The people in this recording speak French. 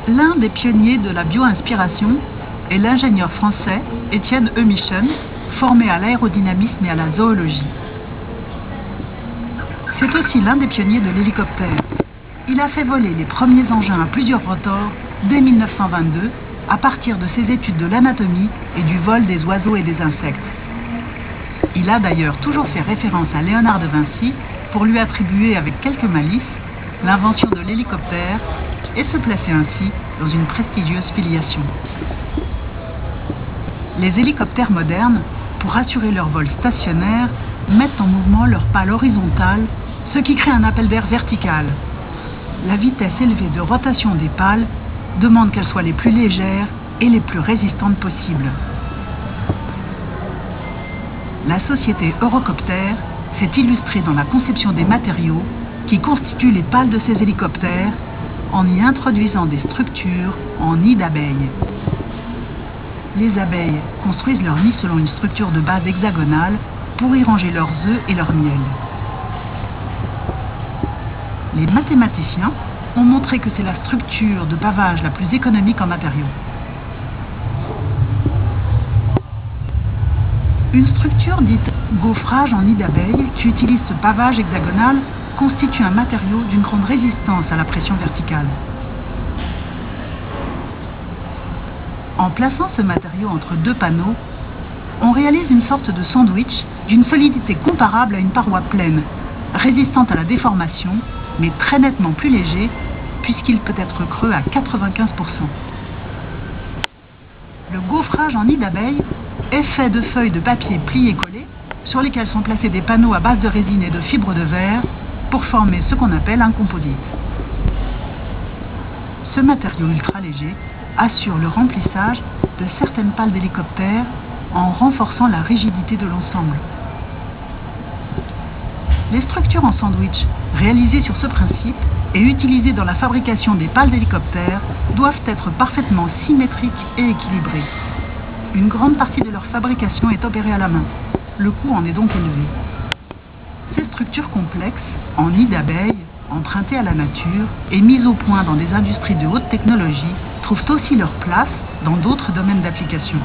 L'un des pionniers de la bio-inspiration est l'ingénieur français Étienne Heumichen, formé à l'aérodynamisme et à la zoologie. C'est aussi l'un des pionniers de l'hélicoptère. Il a fait voler les premiers engins à plusieurs rotors dès 1922 à partir de ses études de l'anatomie et du vol des oiseaux et des insectes. Il a d'ailleurs toujours fait référence à Léonard de Vinci pour lui attribuer avec quelques malices l'invention de l'hélicoptère et se placer ainsi dans une prestigieuse filiation. Les hélicoptères modernes, pour assurer leur vol stationnaire, mettent en mouvement leur pale horizontale, ce qui crée un appel d'air vertical. La vitesse élevée de rotation des pales demande qu'elles soient les plus légères et les plus résistantes possibles. La société Eurocopter s'est illustrée dans la conception des matériaux qui constituent les pales de ces hélicoptères en y introduisant des structures en nids d'abeilles. Les abeilles construisent leur nid selon une structure de base hexagonale pour y ranger leurs œufs et leur miel. Les mathématiciens ont montré que c'est la structure de pavage la plus économique en matériaux. Une structure dite gaufrage en nid d'abeille qui utilise ce pavage hexagonal constitue un matériau d'une grande résistance à la pression verticale. En plaçant ce matériau entre deux panneaux, on réalise une sorte de sandwich d'une solidité comparable à une paroi pleine, résistante à la déformation, mais très nettement plus léger, puisqu'il peut être creux à 95%. Le gaufrage en nid d'abeille est fait de feuilles de papier pliées-collées, sur lesquelles sont placés des panneaux à base de résine et de fibres de verre, pour former ce qu'on appelle un composite. Ce matériau ultra léger assure le remplissage de certaines pales d'hélicoptères en renforçant la rigidité de l'ensemble. Les structures en sandwich réalisées sur ce principe et utilisées dans la fabrication des pales d'hélicoptères doivent être parfaitement symétriques et équilibrées. Une grande partie de leur fabrication est opérée à la main. Le coût en est donc élevé. Ces structures complexes, en nid d'abeilles, empruntées à la nature et mises au point dans des industries de haute technologie, trouvent aussi leur place dans d'autres domaines d'application.